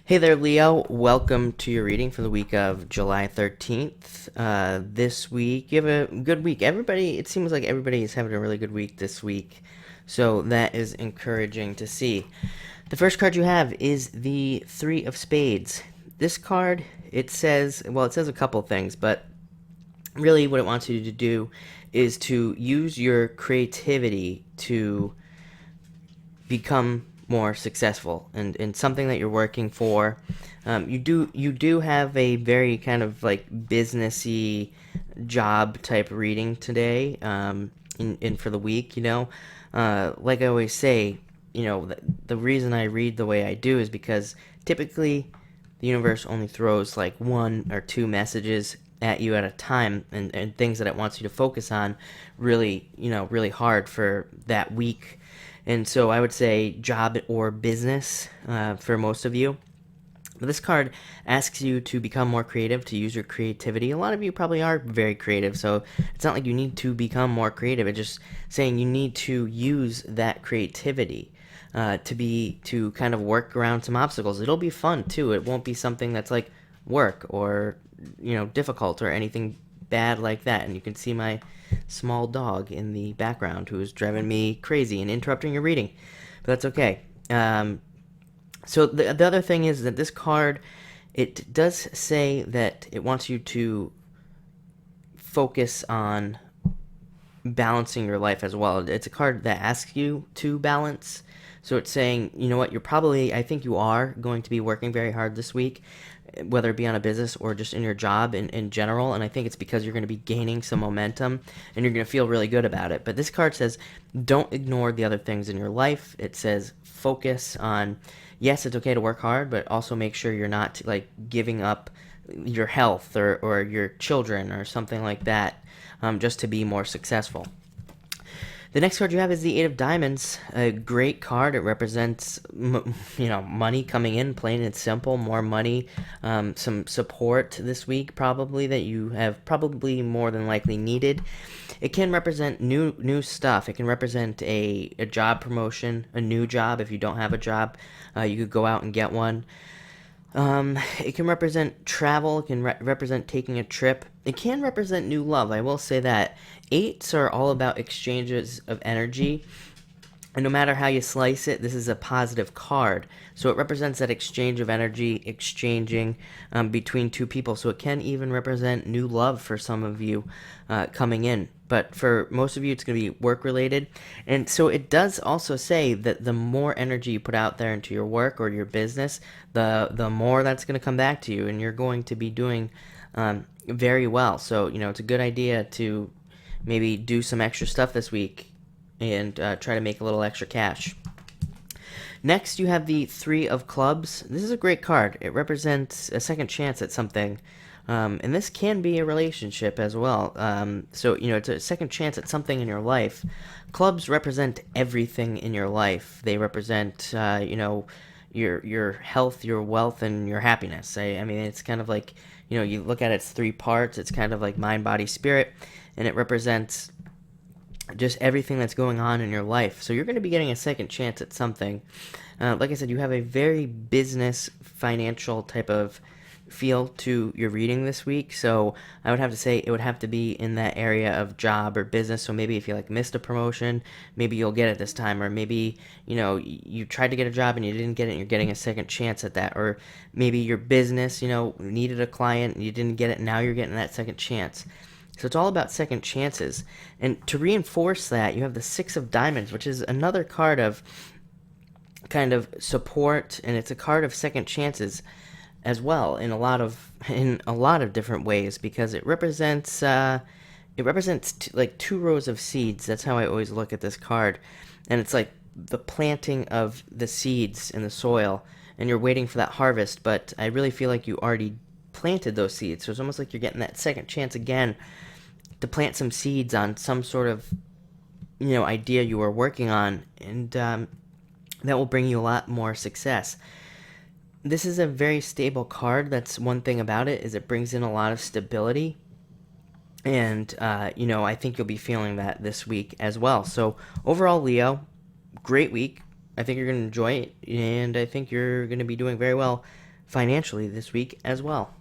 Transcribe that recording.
Hey there, Leo. Welcome to your reading for the week of July 13th. This week, you have a good week. It seems like everybody is having a really good week this week. So that is encouraging to see. The first card you have is the Three of Spades. This card, it says a couple things, but really what it wants you to do is to use your creativity to become more successful and something that you're working for. You do have a very kind of like businessy job type reading today, in for the week. Like I always say, the reason I read the way I do is because typically the universe only throws like one or two messages at you at a time, and things that it wants you to focus on really hard for that week. And so I would say job or business, for most of you. But this card asks you to become more creative, to use your creativity. A lot of you probably are very creative, so it's not like you need to become more creative. It's just saying you need to use that creativity, to kind of work around some obstacles. It'll be fun too. It won't be something that's like work or difficult or anything bad like that. And you can see my small dog in the background who is driving me crazy and interrupting your reading, but that's okay. So the other thing is that this card, it does say that it wants you to focus on balancing your life as well. It's a card that asks you to balance. So it's saying, you know what, I think you are going to be working very hard this week, whether it be on a business or just in your job in general. And I think it's because you're going to be gaining some momentum and you're going to feel really good about it. But this card says, don't ignore the other things in your life. It says, focus on, yes, it's okay to work hard, but also make sure you're not like giving up your health or your children or something like that, just to be more successful. The next card you have is the Eight of Diamonds, a great card. It represents, money coming in, plain and simple, more money, some support this week probably that you have probably more than likely needed. It can represent new stuff. It can represent a job promotion, a new job. If you don't have a job, you could go out and get one. It can represent travel. It can represent taking a trip. It can represent new love. I will say that eights are all about exchanges of energy, and no matter how you slice it, this is a positive card. So it represents that exchange of energy, exchanging, between two people. So it can even represent new love for some of you, coming in. But for most of you, it's going to be work related. And so it does also say that the more energy you put out there into your work or your business, the more that's going to come back to you, and you're going to be doing, very well. So, it's a good idea to maybe do some extra stuff this week and try to make a little extra cash. Next, you have the Three of Clubs. This is a great card. It represents a second chance at something. And this can be a relationship as well. So, it's a second chance at something in your life. Clubs represent everything in your life. They represent, your health, your wealth, and your happiness. I mean, it's kind of like, you look at its three parts. It's kind of like mind, body, spirit, and it represents just everything that's going on in your life. So you're going to be getting a second chance at something. Like I said, you have a very business, financial type of feel to your reading this week. So I would have to say it would have to be in that area of job or business. So maybe if you like missed a promotion, maybe you'll get it this time. Or maybe, you tried to get a job and you didn't get it and you're getting a second chance at that. Or maybe your business, needed a client and you didn't get it and now you're getting that second chance. So it's all about second chances. And to reinforce that, you have the Six of Diamonds, which is another card of kind of support, and it's a card of second chances as well in a lot of different ways, because it represents like two rows of seeds. That's how I always look at this card. And it's like the planting of the seeds in the soil, and you're waiting for that harvest, but I really feel like you already planted those seeds. So it's almost like you're getting that second chance again to plant some seeds on some sort of idea you were working on, and that will bring you a lot more success. This is a very stable card. That's one thing about it, is it brings in a lot of stability, and I think you'll be feeling that this week as well. So overall, Leo, great week. I think you're going to enjoy it, and I think you're going to be doing very well financially this week as well.